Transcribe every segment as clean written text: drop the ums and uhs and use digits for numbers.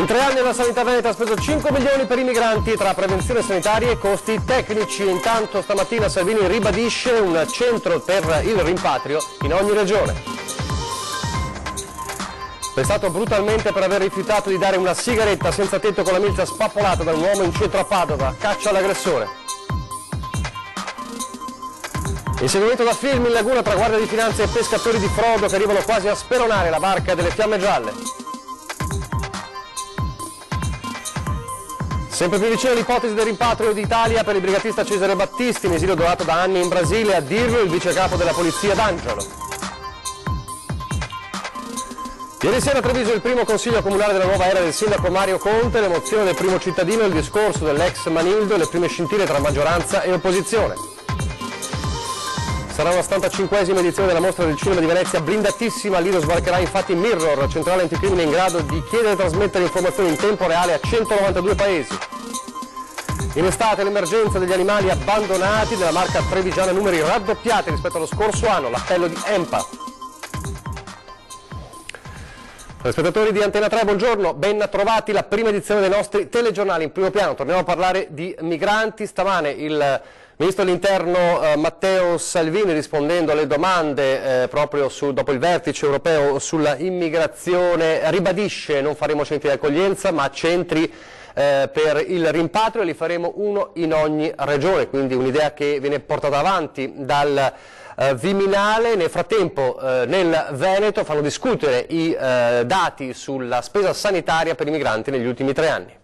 In 3 anni la sanità veneta ha speso 5 milioni per i migranti tra prevenzione sanitaria e costi tecnici. Intanto stamattina Salvini ribadisce un centro per il rimpatrio in ogni regione. Arrestato brutalmente per aver rifiutato di dare una sigaretta senza tetto con la milza spappolata da un uomo in centro a Padova. Caccia all'aggressore. Inseguimento da film in laguna tra Guardia di Finanza e pescatori di frodo che arrivano quasi a speronare la barca delle Fiamme Gialle. Sempre più vicina l'ipotesi del rimpatrio d'Italia per il brigatista Cesare Battisti, in esilio dorato da anni in Brasile, a dirlo il vice capo della polizia D'Angelo. Ieri sera a Treviso il primo consiglio comunale della nuova era del sindaco Mario Conte, l'emozione del primo cittadino, il discorso dell'ex Manildo e le prime scintille tra maggioranza e opposizione. Sarà una 75esima edizione della Mostra del Cinema di Venezia, blindatissima, Lido sbarcherà infatti Mirror, centrale anticrimine in grado di chiedere e trasmettere informazioni in tempo reale a 192 paesi. In estate l'emergenza degli animali abbandonati della marca trevigiana, numeri raddoppiati rispetto allo scorso anno, l'appello di EMPA. Spettatori di Antena 3, buongiorno, ben trovati, la prima edizione dei nostri telegiornali in primo piano. Torniamo a parlare di migranti. Stamane il Ministro dell'Interno Matteo Salvini, rispondendo alle domande proprio dopo il vertice europeo sulla immigrazione, ribadisce: non faremo centri di accoglienza ma centri per il rimpatrio, li faremo uno in ogni regione, quindi un'idea che viene portata avanti dal Viminale. Nel frattempo nel Veneto fanno discutere i dati sulla spesa sanitaria per i migranti negli ultimi 3 anni.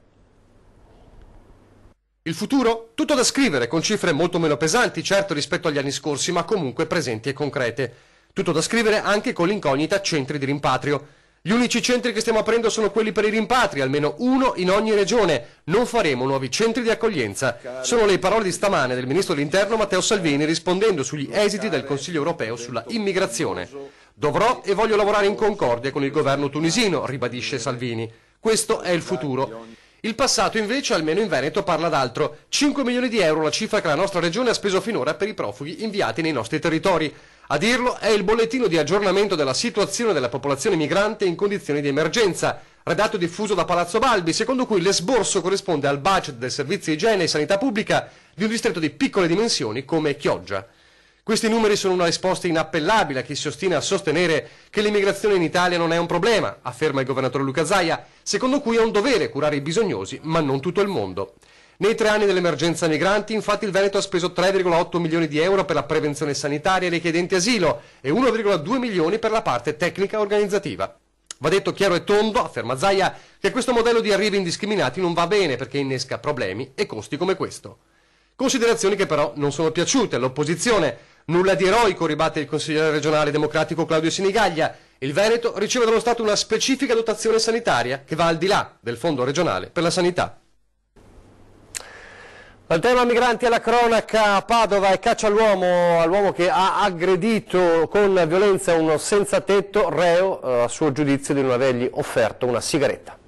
Il futuro? Tutto da scrivere, con cifre molto meno pesanti, certo, rispetto agli anni scorsi, ma comunque presenti e concrete. Tutto da scrivere anche con l'incognita centri di rimpatrio. Gli unici centri che stiamo aprendo sono quelli per i rimpatri, almeno uno in ogni regione. Non faremo nuovi centri di accoglienza. Sono le parole di stamane del Ministro dell'Interno Matteo Salvini, rispondendo sugli esiti del Consiglio europeo sulla immigrazione. Dovrò e voglio lavorare in concordia con il governo tunisino, ribadisce Salvini. Questo è il futuro. Il passato invece, almeno in Veneto, parla d'altro. 5 milioni di euro la cifra che la nostra regione ha speso finora per i profughi inviati nei nostri territori. A dirlo è il bollettino di aggiornamento della situazione della popolazione migrante in condizioni di emergenza, redatto e diffuso da Palazzo Balbi, secondo cui l'esborso corrisponde al budget del servizio igiene e sanità pubblica di un distretto di piccole dimensioni come Chioggia. Questi numeri sono una risposta inappellabile a chi si ostina a sostenere che l'immigrazione in Italia non è un problema, afferma il governatore Luca Zaia, secondo cui è un dovere curare i bisognosi, ma non tutto il mondo. Nei 3 anni dell'emergenza migranti, infatti, il Veneto ha speso 3,8 milioni di euro per la prevenzione sanitaria e i richiedenti asilo e 1,2 milioni per la parte tecnica organizzativa. Va detto chiaro e tondo, afferma Zaia, che questo modello di arrivi indiscriminati non va bene perché innesca problemi e costi come questo. Considerazioni che però non sono piaciute all'opposizione. Nulla di eroico, ribatte il consigliere regionale democratico Claudio Sinigaglia. Il Veneto riceve dallo Stato una specifica dotazione sanitaria che va al di là del fondo regionale per la sanità. Dal tema migranti alla cronaca, a Padova e caccia all'uomo che ha aggredito con violenza uno senza tetto, reo a suo giudizio di non avergli offerto una sigaretta.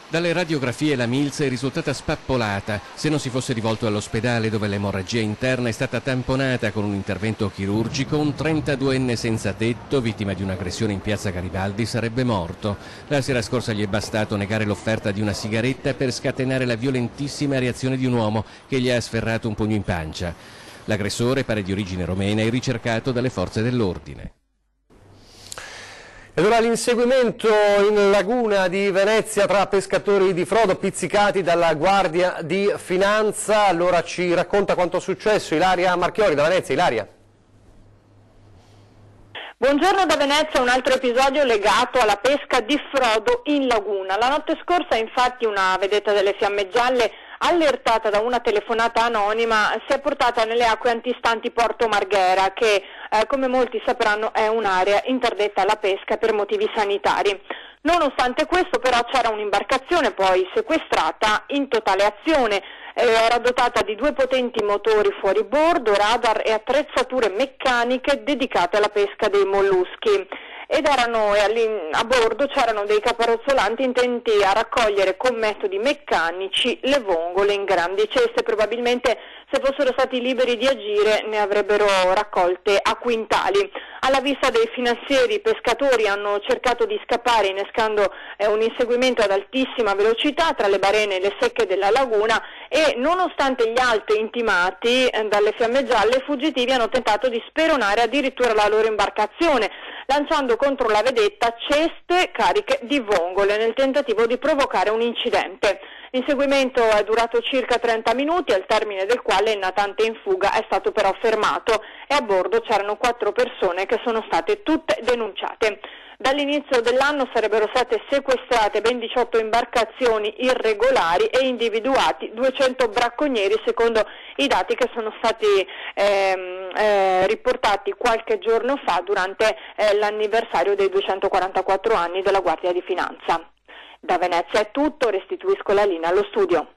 Dalle radiografie la milza è risultata spappolata, se non si fosse rivolto all'ospedale dove l'emorragia interna è stata tamponata con un intervento chirurgico, un 32enne senza tetto, vittima di un'aggressione in piazza Garibaldi, sarebbe morto. La sera scorsa gli è bastato negare l'offerta di una sigaretta per scatenare la violentissima reazione di un uomo che gli ha sferrato un pugno in pancia. L'aggressore, pare di origine romena, è ricercato dalle forze dell'ordine. Ed ora l'inseguimento in laguna di Venezia tra pescatori di frodo pizzicati dalla Guardia di Finanza. Allora ci racconta quanto è successo Ilaria Marchiori da Venezia. Ilaria. Buongiorno da Venezia, un altro episodio legato alla pesca di frodo in laguna. La notte scorsa infatti una vedetta delle Fiamme Gialle, allertata da una telefonata anonima, si è portata nelle acque antistanti Porto Marghera, che come molti sapranno è un'area interdetta alla pesca per motivi sanitari. Nonostante questo però c'era un'imbarcazione poi sequestrata in totale azione, era dotata di 2 potenti motori fuoribordo, radar e attrezzature meccaniche dedicate alla pesca dei molluschi. Ed a bordo c'erano dei caparozzolanti intenti a raccogliere con metodi meccanici le vongole in grandi ceste. Probabilmente se fossero stati liberi di agire ne avrebbero raccolte a quintali. Alla vista dei finanzieri, i pescatori hanno cercato di scappare innescando un inseguimento ad altissima velocità tra le barene e le secche della laguna e, nonostante gli altri intimati dalle fiamme gialle, i fuggitivi hanno tentato di speronare addirittura la loro imbarcazione, lanciando contro la vedetta ceste cariche di vongole nel tentativo di provocare un incidente. L'inseguimento è durato circa 30 minuti, al termine del quale il natante in fuga è stato però fermato e a bordo c'erano 4 persone che sono state tutte denunciate. Dall'inizio dell'anno sarebbero state sequestrate ben 18 imbarcazioni irregolari e individuati 200 bracconieri, secondo i dati che sono stati riportati qualche giorno fa durante l'anniversario dei 244 anni della Guardia di Finanza. Da Venezia è tutto, restituisco la linea allo studio.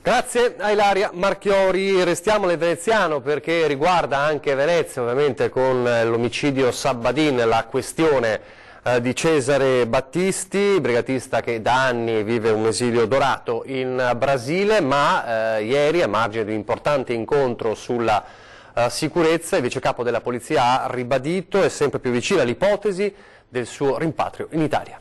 Grazie a Ilaria Marchiori. Restiamo nel veneziano perché riguarda anche Venezia, ovviamente con l'omicidio Sabbadin, la questione di Cesare Battisti, brigatista che da anni vive un esilio dorato in Brasile, ma ieri, a margine di un importante incontro sulla sicurezza, il vice capo della polizia ha ribadito è sempre più vicina l'ipotesi del suo rimpatrio in Italia.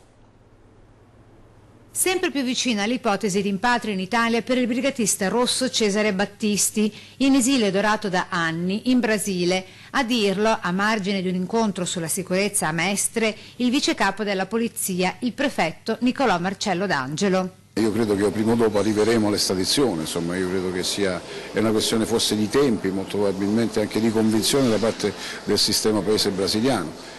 Sempre più vicina l'ipotesi di rimpatrio in Italia per il brigatista rosso Cesare Battisti, in esilio dorato da anni in Brasile. A dirlo, a margine di un incontro sulla sicurezza a Mestre, il vice capo della polizia, il prefetto Nicolò Marcello D'Angelo. Io credo che prima o dopo arriveremo all'estradizione, insomma io credo che è una questione forse di tempi, molto probabilmente anche di convinzione da parte del sistema paese brasiliano.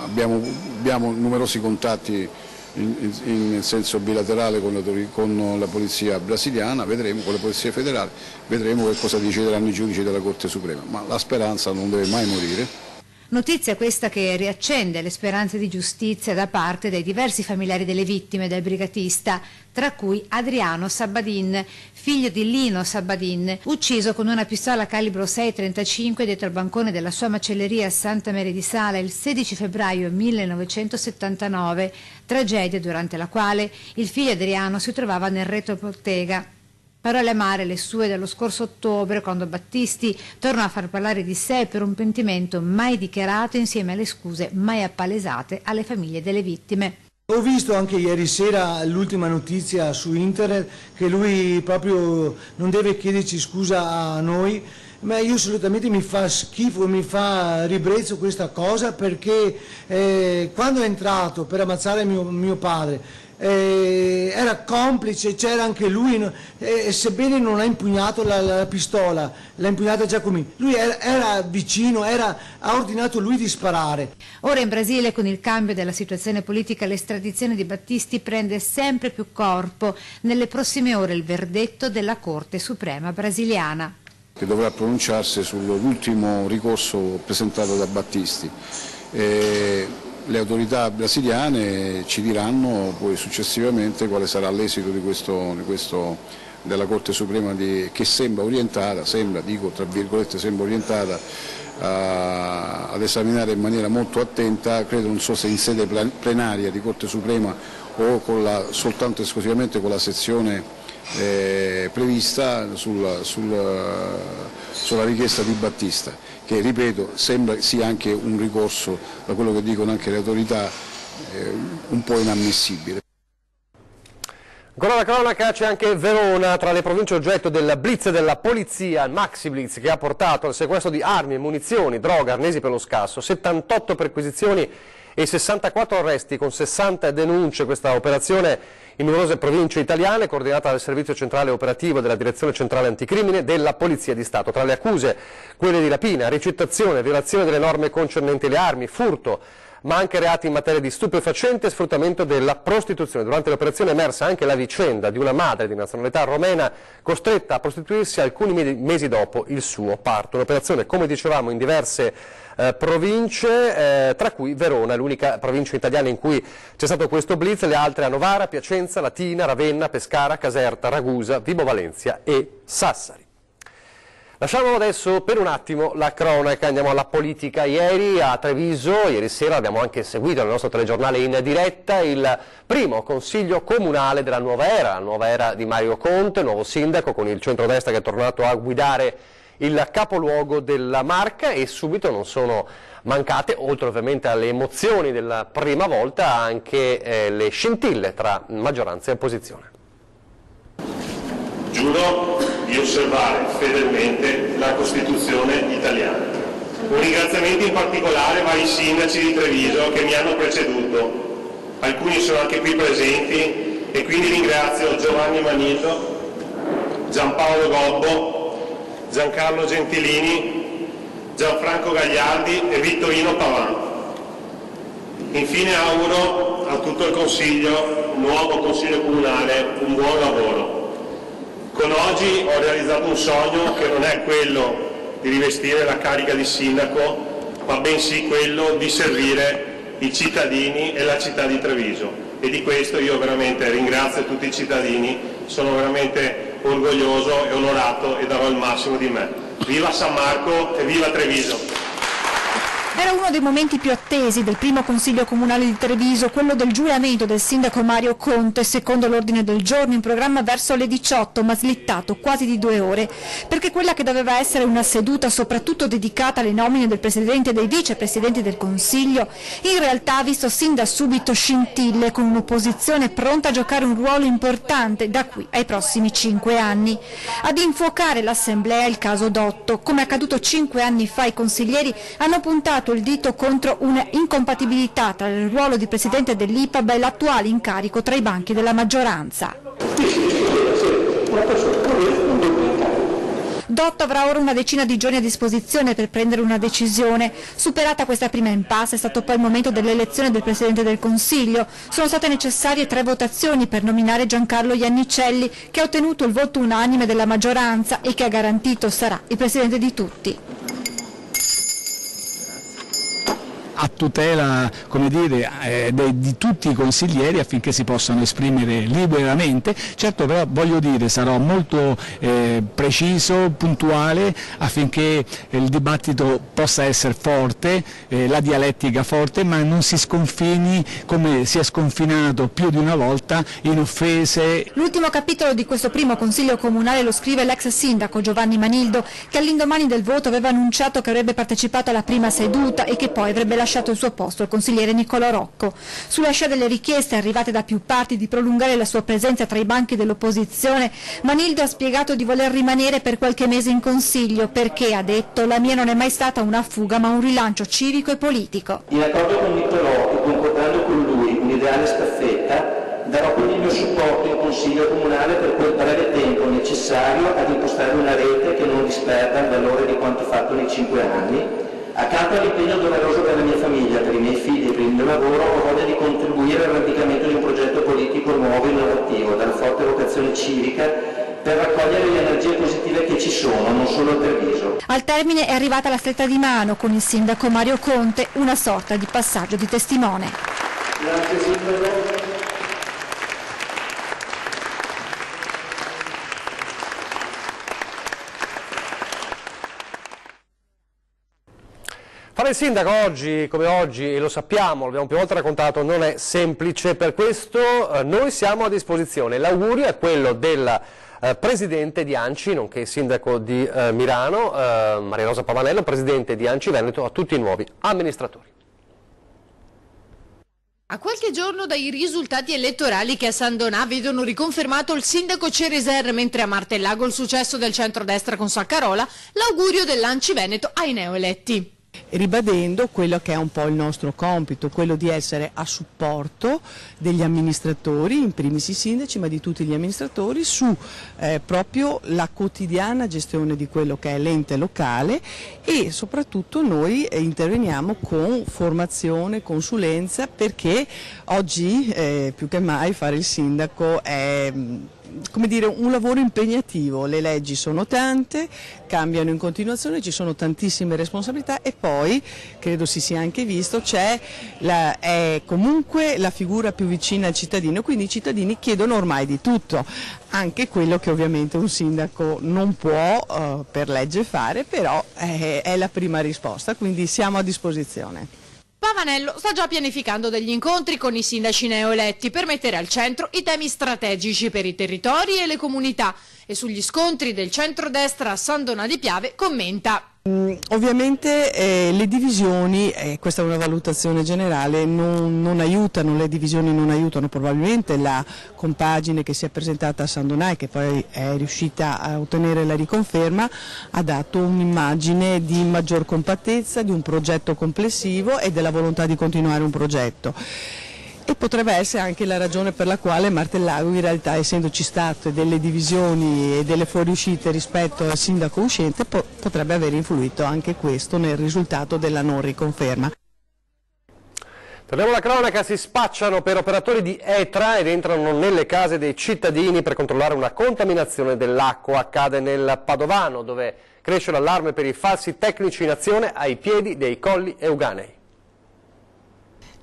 Abbiamo numerosi contatti in senso bilaterale con la polizia brasiliana, vedremo, con la polizia federale, vedremo che cosa decideranno i giudici della Corte Suprema, ma la speranza non deve mai morire. Notizia questa che riaccende le speranze di giustizia da parte dei diversi familiari delle vittime del brigatista, tra cui Adriano Sabbadin, figlio di Lino Sabbadin, ucciso con una pistola calibro 6,35 dietro al bancone della sua macelleria a Santa Maria di Sala il 16 febbraio 1979, tragedia durante la quale il figlio Adriano si trovava nel retrobottega. Parole amare le sue dello scorso ottobre, quando Battisti tornò a far parlare di sé per un pentimento mai dichiarato insieme alle scuse mai appalesate alle famiglie delle vittime. Ho visto anche ieri sera l'ultima notizia su internet che lui proprio non deve chiederci scusa a noi, ma io assolutamente mi fa schifo, mi fa ribrezzo questa cosa, perché quando è entrato per ammazzare mio padre era complice, c'era anche lui, sebbene non ha impugnato la pistola, l'ha impugnata Giacomini, lui era vicino, ha ordinato lui di sparare. Ora in Brasile, con il cambio della situazione politica, l'estradizione di Battisti prende sempre più corpo. Nelle prossime ore il verdetto della Corte Suprema brasiliana, che dovrà pronunciarsi sull'ultimo ricorso presentato da Battisti. Le autorità brasiliane ci diranno poi successivamente quale sarà l'esito della Corte Suprema che sembra orientata, tra virgolette, sembra orientata ad esaminare in maniera molto attenta, credo, non so se in sede plenaria di Corte Suprema o soltanto esclusivamente con la sezione prevista sulla richiesta di Battista, che ripeto sembra sia anche un ricorso, da quello che dicono anche le autorità, un po' inammissibile. Ancora la cronaca, c'è anche Verona, tra le province oggetto del blitz della polizia, il maxi blitz che ha portato al sequestro di armi e munizioni, droga, arnesi per lo scasso, 78 perquisizioni e 64 arresti con 60 denunce. Questa operazione in numerose province italiane, coordinata dal Servizio Centrale Operativo della Direzione Centrale Anticrimine della Polizia di Stato. Tra le accuse quelle di rapina, ricettazione, violazione delle norme concernenti le armi, furto, ma anche reati in materia di stupefacente e sfruttamento della prostituzione. Durante l'operazione è emersa anche la vicenda di una madre di nazionalità romena costretta a prostituirsi alcuni mesi dopo il suo parto. Un'operazione, come dicevamo, in diverse province, tra cui Verona, l'unica provincia italiana in cui c'è stato questo blitz. Le altre a Novara, Piacenza, Latina, Ravenna, Pescara, Caserta, Ragusa, Vibo Valentia e Sassari. Lasciamo adesso per un attimo la cronaca, andiamo alla politica. Ieri a Treviso, ieri sera abbiamo anche seguito nel nostro telegiornale in diretta il primo consiglio comunale della nuova era di Mario Conte, nuovo sindaco con il centrodestra che è tornato a guidare il capoluogo della Marca, e subito non sono mancate, oltre ovviamente alle emozioni della prima volta, anche le scintille tra maggioranza e opposizione. Giuro di osservare fedelmente la Costituzione italiana. Un ringraziamento in particolare va ai sindaci di Treviso che mi hanno preceduto. Alcuni sono anche qui presenti e quindi ringrazio Giovanni Manillo, Giampaolo Gobbo, Giancarlo Gentilini, Gianfranco Gagliardi e Vittorino Pavan. Infine auguro a tutto il Consiglio, nuovo Consiglio Comunale, un buon lavoro. Con oggi ho realizzato un sogno che non è quello di rivestire la carica di sindaco, ma bensì quello di servire i cittadini e la città di Treviso. E di questo io veramente ringrazio tutti i cittadini, sono veramente orgoglioso e onorato e darò il massimo di me. Viva San Marco e viva Treviso! Era uno dei momenti più attesi del primo Consiglio Comunale di Treviso, quello del giuramento del sindaco Mario Conte, secondo l'ordine del giorno in programma verso le 18, ma slittato quasi di 2 ore, perché quella che doveva essere una seduta soprattutto dedicata alle nomine del Presidente e dei Vicepresidenti del Consiglio, in realtà ha visto sin da subito scintille, con un'opposizione pronta a giocare un ruolo importante da qui ai prossimi 5 anni. Ad infuocare l'Assemblea il caso Dotto. Come accaduto 5 anni fa, i consiglieri hanno puntato il dito contro una incompatibilità tra il ruolo di Presidente dell'IPAB e l'attuale incarico tra i banchi della maggioranza. Dotto avrà ora una decina di giorni a disposizione per prendere una decisione. Superata questa prima impasse è stato poi il momento dell'elezione del Presidente del Consiglio. Sono state necessarie 3 votazioni per nominare Giancarlo Iannicelli, che ha ottenuto il voto unanime della maggioranza e che ha garantito sarà il Presidente di tutti. A tutela, come dire, di tutti i consiglieri affinché si possano esprimere liberamente. Certo, però voglio dire, sarò molto preciso, puntuale, affinché il dibattito possa essere forte, la dialettica forte, ma non si sconfini come si è sconfinato più di una volta in offese. L'ultimo capitolo di questo primo Consiglio Comunale lo scrive l'ex sindaco Giovanni Manildo, che all'indomani del voto aveva annunciato che avrebbe partecipato alla prima seduta e che poi avrebbe lasciato il suo posto al consigliere Niccolò Rocco. Sulla scia delle richieste arrivate da più parti di prolungare la sua presenza tra i banchi dell'opposizione, Manildo ha spiegato di voler rimanere per qualche mese in Consiglio perché, ha detto, la mia non è mai stata una fuga ma un rilancio civico e politico. In accordo con Niccolò e concordando con lui un'ideale staffetta, darò quindi il mio supporto in Consiglio Comunale per quel breve tempo necessario ad impostare una rete che non disperda il valore di quanto fatto nei 5 anni. Accanto all'impegno doveroso per la mia famiglia, per i miei figli e per il mio lavoro, ho voglia di contribuire all'avviamento di un progetto politico nuovo e innovativo, dalla forte vocazione civica, per raccogliere le energie positive che ci sono, non solo a Treviso. Al termine è arrivata la stretta di mano con il sindaco Mario Conte, una sorta di passaggio di testimone. Grazie sindaco. Fare il sindaco oggi, come oggi, e lo sappiamo, l'abbiamo più volte raccontato, non è semplice. Per questo noi siamo a disposizione. L'augurio è quello del presidente di ANCI, nonché sindaco di Milano, Maria Rosa Pavanello, presidente di ANCI Veneto, a tutti i nuovi amministratori. A qualche giorno dai risultati elettorali che a San Donà vedono riconfermato il sindaco Cereser, mentre a Martellago il successo del centrodestra con Saccarola, l'augurio dell'ANCI Veneto ai neoeletti. Ribadendo quello che è un po' il nostro compito, quello di essere a supporto degli amministratori, in primis i sindaci, ma di tutti gli amministratori, su proprio la quotidiana gestione di quello che è l'ente locale, e soprattutto noi interveniamo con formazione, consulenza, perché oggi più che mai fare il sindaco è come dire, un lavoro impegnativo, le leggi sono tante, cambiano in continuazione, ci sono tantissime responsabilità e poi, credo si sia anche visto, è comunque la figura più vicina al cittadino, quindi i cittadini chiedono ormai di tutto, anche quello che ovviamente un sindaco non può per legge fare, però è la prima risposta, quindi siamo a disposizione. Pavanello sta già pianificando degli incontri con i sindaci neoeletti per mettere al centro i temi strategici per i territori e le comunità, e sugli scontri del centrodestra a San Donà di Piave commenta. Ovviamente le divisioni, questa è una valutazione generale, non aiutano, le divisioni non aiutano, probabilmente la compagine che si è presentata a San Donà e che poi è riuscita a ottenere la riconferma ha dato un'immagine di maggior compattezza, di un progetto complessivo e della volontà di continuare un progetto. E potrebbe essere anche la ragione per la quale Martellago, in realtà, essendoci state delle divisioni e delle fuoriuscite rispetto al sindaco uscente, potrebbe aver influito anche questo nel risultato della non riconferma. Torniamo alla cronaca, si spacciano per operatori di ETRA ed entrano nelle case dei cittadini per controllare una contaminazione dell'acqua. Accade nel Padovano, dove cresce l'allarme per i falsi tecnici in azione ai piedi dei Colli Euganei.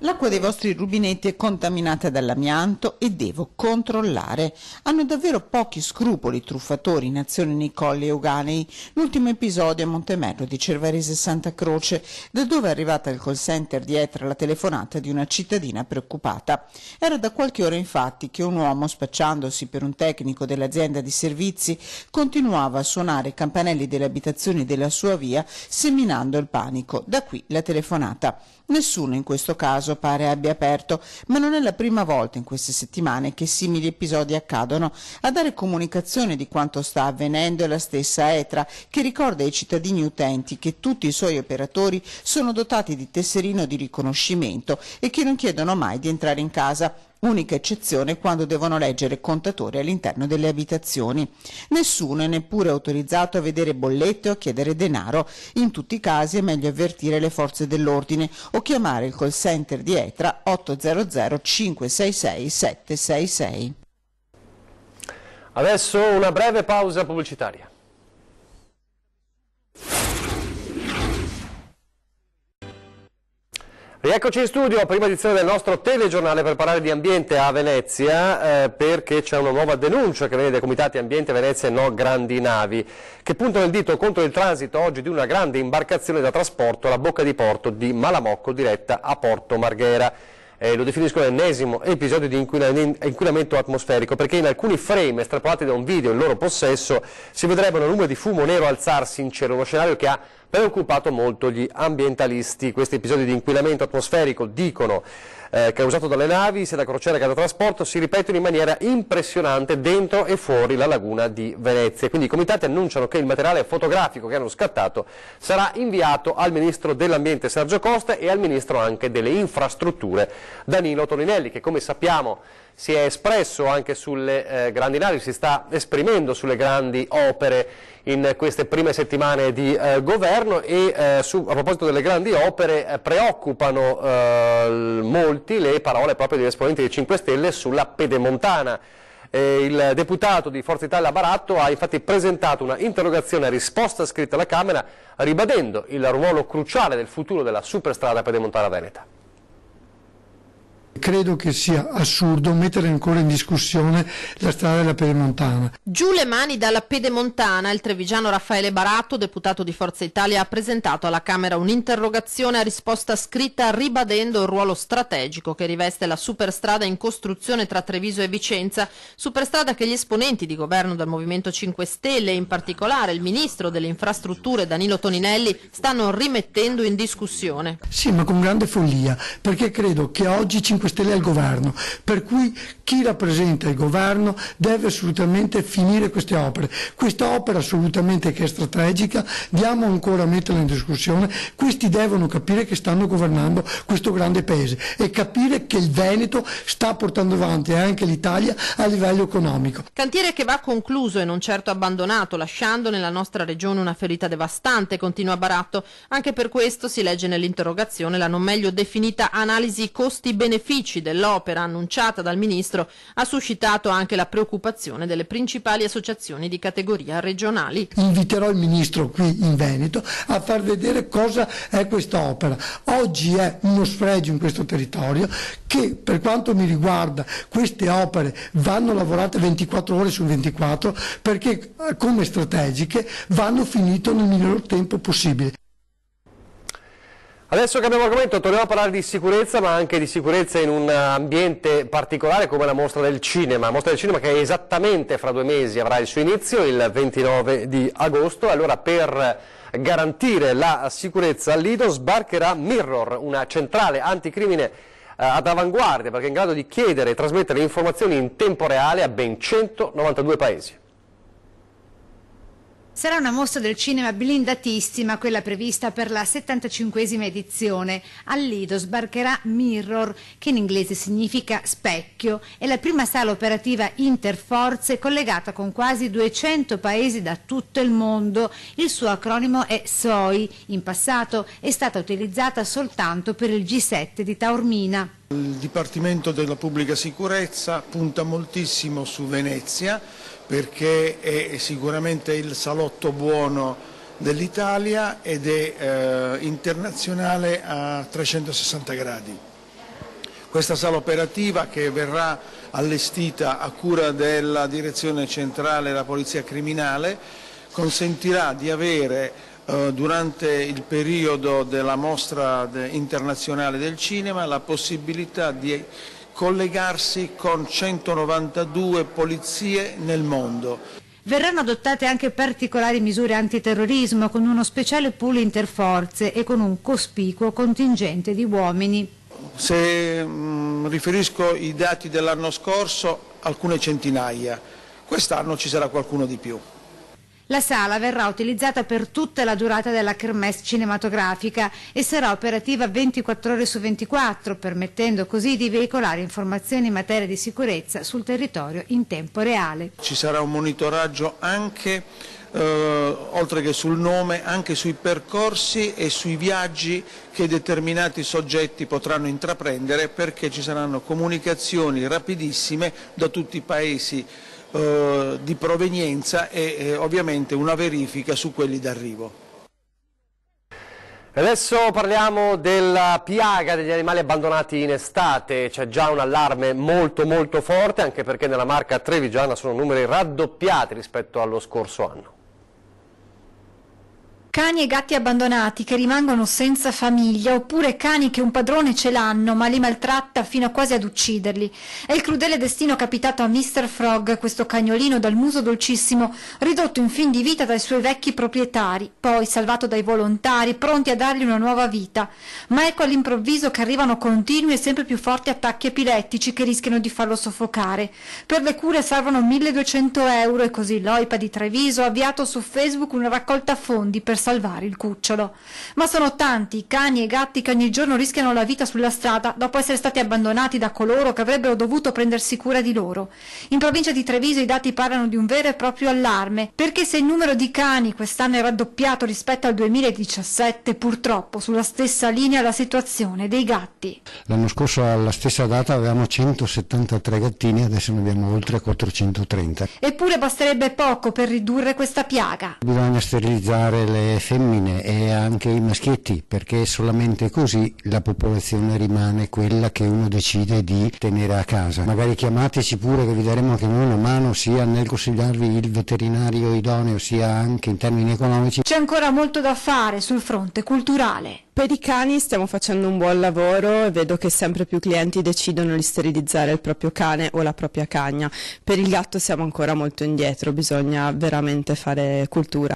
L'acqua dei vostri rubinetti è contaminata dall'amianto e devo controllare. Hanno davvero pochi scrupoli i truffatori in azione nei Colli Euganei. L'ultimo episodio a Montemerlo di Cervarese Santa Croce, da dove è arrivata al call center di ETRA la telefonata di una cittadina preoccupata. Era da qualche ora infatti che un uomo, spacciandosi per un tecnico dell'azienda di servizi, continuava a suonare i campanelli delle abitazioni della sua via, seminando il panico. Da qui la telefonata. Nessuno in questo caso pare abbia aperto, ma non è la prima volta in queste settimane che simili episodi accadono. A dare comunicazione di quanto sta avvenendo è la stessa ETRA, che ricorda ai cittadini utenti che tutti i suoi operatori sono dotati di tesserino di riconoscimento e che non chiedono mai di entrare in casa. Unica eccezione quando devono leggere contatori all'interno delle abitazioni. Nessuno è neppure autorizzato a vedere bollette o a chiedere denaro. In tutti i casi è meglio avvertire le forze dell'ordine o chiamare il call center di ETRA 800 566 766. Adesso una breve pausa pubblicitaria. Rieccoci in studio, prima edizione del nostro telegiornale per parlare di ambiente a Venezia, perché c'è una nuova denuncia che viene dai comitati Ambiente Venezia e No Grandi Navi, che puntano il dito contro il transito oggi di una grande imbarcazione da trasporto alla bocca di porto di Malamocco diretta a Porto Marghera. Lo definiscono l'ennesimo episodio di inquinamento atmosferico, perché in alcuni frame estrapolati da un video in loro possesso si vedrebbe una nube di fumo nero alzarsi in cielo, uno scenario che ha preoccupato molto gli ambientalisti. Questi episodi di inquinamento atmosferico, dicono, causato dalle navi, sia da crociera che da trasporto, si ripetono in maniera impressionante dentro e fuori la laguna di Venezia. Quindi i comitati annunciano che il materiale fotografico che hanno scattato sarà inviato al Ministro dell'Ambiente Sergio Costa e al Ministro anche delle Infrastrutture Danilo Toninelli, che come sappiamo si è espresso anche sulle grandi navi, si sta esprimendo sulle grandi opere in queste prime settimane di governo e a proposito delle grandi opere preoccupano molti le parole proprio degli esponenti dei 5 Stelle sulla Pedemontana. Il deputato di Forza Italia Baratto ha infatti presentato una interrogazione a risposta scritta alla Camera ribadendo il ruolo cruciale del futuro della superstrada pedemontana veneta. Credo che sia assurdo mettere ancora in discussione la strada della Pedemontana. Giù le mani dalla Pedemontana. Il trevigiano Raffaele Baratto, deputato di Forza Italia, ha presentato alla Camera un'interrogazione a risposta scritta ribadendo il ruolo strategico che riveste la superstrada in costruzione tra Treviso e Vicenza, superstrada che gli esponenti di governo del Movimento 5 Stelle e in particolare il Ministro delle Infrastrutture Danilo Toninelli stanno rimettendo in discussione. Sì, ma con grande follia, perché credo che oggi 5 Stelle al governo, per cui chi rappresenta il governo deve assolutamente finire queste opere. Questa opera assolutamente che è strategica, diamo ancora a metterla in discussione, questi devono capire che stanno governando questo grande paese e capire che il Veneto sta portando avanti anche l'Italia a livello economico. Cantiere che va concluso e non certo abbandonato, lasciando nella nostra regione una ferita devastante, continua Baratto. Anche per questo si legge nell'interrogazione la non meglio definita analisi costi-benefici benefici dell'opera annunciata dal Ministro ha suscitato anche la preoccupazione delle principali associazioni di categoria regionali. Inviterò il Ministro qui in Veneto a far vedere cosa è questa opera. Oggi è uno sfregio in questo territorio che, per quanto mi riguarda, queste opere vanno lavorate 24 ore su 24 perché come strategiche vanno finite nel miglior tempo possibile. Adesso cambiamo argomento, torniamo a parlare di sicurezza, ma anche di sicurezza in un ambiente particolare come la Mostra del Cinema. Mostra del Cinema che esattamente fra 2 mesi avrà il suo inizio, il 29 di agosto. Allora, per garantire la sicurezza al Lido sbarcherà Mirror, una centrale anticrimine ad avanguardia, perché è in grado di chiedere e trasmettere informazioni in tempo reale a ben 192 paesi. Sarà una mostra del cinema blindatissima, quella prevista per la 75esima edizione. Al Lido sbarcherà Mirror, che in inglese significa specchio. È la prima sala operativa interforze collegata con quasi 200 paesi da tutto il mondo. Il suo acronimo è SOI. In passato è stata utilizzata soltanto per il G7 di Taormina. Il Dipartimento della Pubblica Sicurezza punta moltissimo su Venezia, perché è sicuramente il salotto buono dell'Italia ed è internazionale a 360 gradi. Questa sala operativa, che verrà allestita a cura della Direzione Centrale della Polizia Criminale, consentirà di avere durante il periodo della Mostra internazionale del cinema la possibilità di collegarsi con 192 polizie nel mondo. Verranno adottate anche particolari misure antiterrorismo con uno speciale pool interforze e con un cospicuo contingente di uomini. Se riferisco i dati dell'anno scorso, alcune centinaia, quest'anno ci sarà qualcuno di più. La sala verrà utilizzata per tutta la durata della kermesse cinematografica e sarà operativa 24 ore su 24, permettendo così di veicolare informazioni in materia di sicurezza sul territorio in tempo reale. Ci sarà un monitoraggio anche, oltre che sul nome, anche sui percorsi e sui viaggi che determinati soggetti potranno intraprendere, perché ci saranno comunicazioni rapidissime da tutti i paesi di provenienza e ovviamente una verifica su quelli d'arrivo. Adesso parliamo della piaga degli animali abbandonati in estate. C'è già un allarme molto forte, anche perché nella Marca trevigiana sono numeri raddoppiati rispetto allo scorso anno. Cani e gatti abbandonati che rimangono senza famiglia, oppure cani che un padrone ce l'hanno ma li maltratta fino a quasi ad ucciderli. È il crudele destino capitato a Mr. Frog, questo cagnolino dal muso dolcissimo, ridotto in fin di vita dai suoi vecchi proprietari, poi salvato dai volontari pronti a dargli una nuova vita. Ma ecco all'improvviso che arrivano continui e sempre più forti attacchi epilettici che rischiano di farlo soffocare. Per le cure servono 1.200 euro e così l'OIPA di Treviso ha avviato su Facebook una raccolta fondi per salvare il cucciolo. Ma sono tanti i cani e i gatti che ogni giorno rischiano la vita sulla strada dopo essere stati abbandonati da coloro che avrebbero dovuto prendersi cura di loro. In provincia di Treviso i dati parlano di un vero e proprio allarme, perché se il numero di cani quest'anno è raddoppiato rispetto al 2017, purtroppo sulla stessa linea la situazione dei gatti. L'anno scorso alla stessa data avevamo 173 gattini, adesso ne abbiamo oltre 430. Eppure basterebbe poco per ridurre questa piaga. Bisogna sterilizzare le femmine e anche i maschietti, perché solamente così la popolazione rimane quella che uno decide di tenere a casa. Magari chiamateci pure, che vi daremo anche noi una mano sia nel consigliarvi il veterinario idoneo sia anche in termini economici. C'è ancora molto da fare sul fronte culturale. Per i cani stiamo facendo un buon lavoro e vedo che sempre più clienti decidono di sterilizzare il proprio cane o la propria cagna. Per il gatto siamo ancora molto indietro, bisogna veramente fare cultura.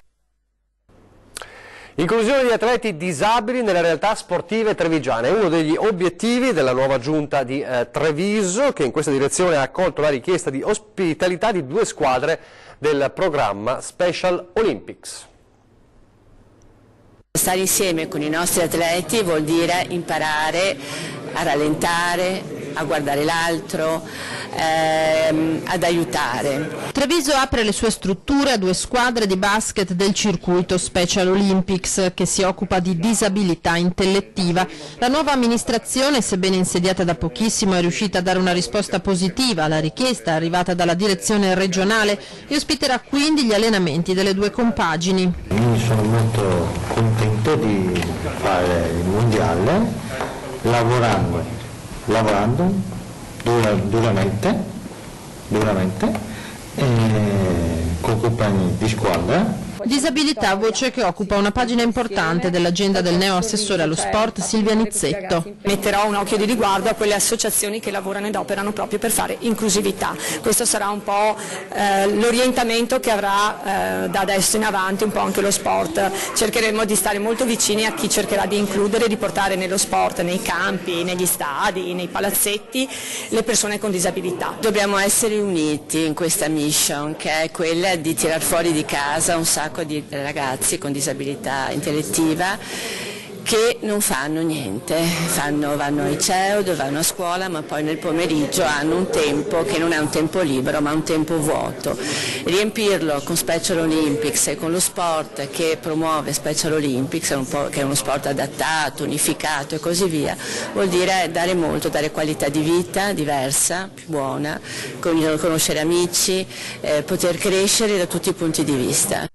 Inclusione di atleti disabili nelle realtà sportive trevigiane è uno degli obiettivi della nuova giunta di Treviso, che in questa direzione ha accolto la richiesta di ospitalità di 2 squadre del programma Special Olympics. Stare insieme con i nostri atleti vuol dire imparare a rallentare, a guardare l'altro, ad aiutare. Treviso apre le sue strutture a 2 squadre di basket del circuito Special Olympics che si occupa di disabilità intellettiva. La nuova amministrazione, sebbene insediata da pochissimo, è riuscita a dare una risposta positiva alla richiesta arrivata dalla direzione regionale e ospiterà quindi gli allenamenti delle 2 compagini. Io sono molto contento di fare il mondiale lavorando duramente e con compagni di squadra. Disabilità, voce che occupa una pagina importante dell'agenda del neo assessore allo sport Silvia Nizzetto. Metterò un occhio di riguardo a quelle associazioni che lavorano ed operano proprio per fare inclusività. Questo sarà un po' l'orientamento che avrà da adesso in avanti un po' anche lo sport. Cercheremo di stare molto vicini a chi cercherà di includere e di portare nello sport, nei campi, negli stadi, nei palazzetti, le persone con disabilità. Dobbiamo essere uniti in questa mission, che è quella di tirar fuori di casa un sacco di ragazzi con disabilità intellettiva che non fanno niente, vanno ai CEOD, vanno a scuola, ma poi nel pomeriggio hanno un tempo che non è un tempo libero ma un tempo vuoto. Riempirlo con Special Olympics e con lo sport che promuove Special Olympics, che è uno sport adattato, unificato e così via, vuol dire dare molto, dare qualità di vita diversa, più buona, conoscere amici, poter crescere da tutti i punti di vista.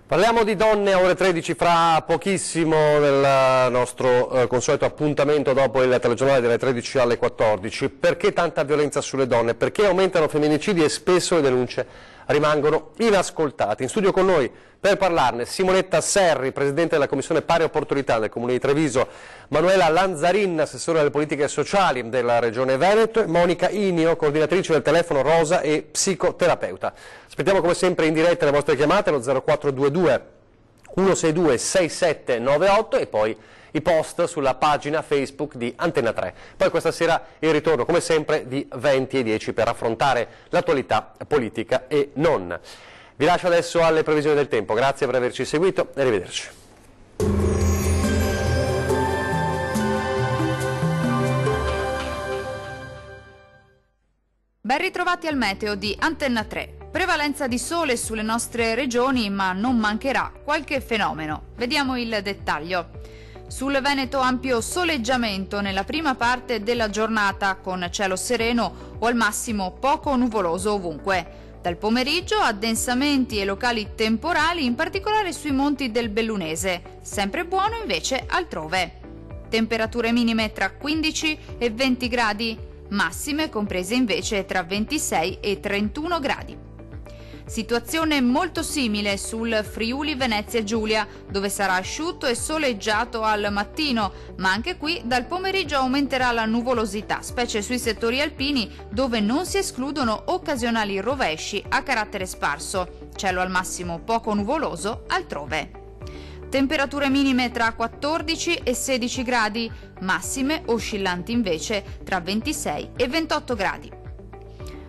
Parliamo di donne a ore 13 fra pochissimo nel nostro consueto appuntamento dopo il telegiornale dalle 13 alle 14. Perché tanta violenza sulle donne? Perché aumentano femminicidi e spesso le denunce rimangono inascoltate? In studio con noi per parlarne Simonetta Serri, Presidente della Commissione Pari Opportunità del Comune di Treviso, Manuela Lanzarin, Assessore alle Politiche Sociali della Regione Veneto e Monica Inio, Coordinatrice del Telefono Rosa e psicoterapeuta. Aspettiamo come sempre in diretta le vostre chiamate allo 0422 162 6798 e poi i post sulla pagina Facebook di Antenna 3. Poi questa sera il ritorno come sempre di 20 e 10 per affrontare l'attualità politica e non. Vi lascio adesso alle previsioni del tempo, grazie per averci seguito e arrivederci. Ben ritrovati al meteo di Antenna 3. Prevalenza di sole sulle nostre regioni, ma non mancherà qualche fenomeno. Vediamo il dettaglio. Sul Veneto ampio soleggiamento nella prima parte della giornata con cielo sereno o al massimo poco nuvoloso ovunque. Dal pomeriggio addensamenti e locali temporali, in particolare sui monti del Bellunese, sempre buono invece altrove. Temperature minime tra 15 e 20 gradi, massime comprese invece tra 26 e 31 gradi. Situazione molto simile sul Friuli Venezia Giulia, dove sarà asciutto e soleggiato al mattino, ma anche qui dal pomeriggio aumenterà la nuvolosità, specie sui settori alpini dove non si escludono occasionali rovesci a carattere sparso, cielo al massimo poco nuvoloso altrove. Temperature minime tra 14 e 16 gradi, massime oscillanti invece tra 26 e 28 gradi.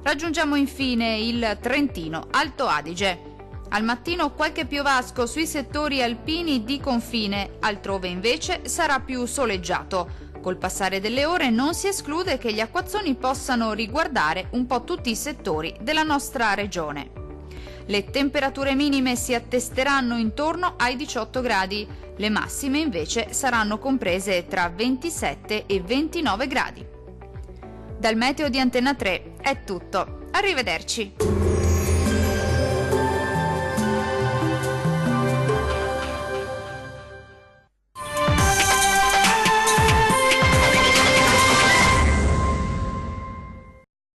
Raggiungiamo infine il Trentino Alto Adige. Al mattino qualche piovasco sui settori alpini di confine, altrove invece sarà più soleggiato. Col passare delle ore non si esclude che gli acquazzoni possano riguardare un po' tutti i settori della nostra regione. Le temperature minime si attesteranno intorno ai 18 gradi, le massime invece saranno comprese tra 27 e 29 gradi. Dal meteo di Antenna 3 è tutto, arrivederci!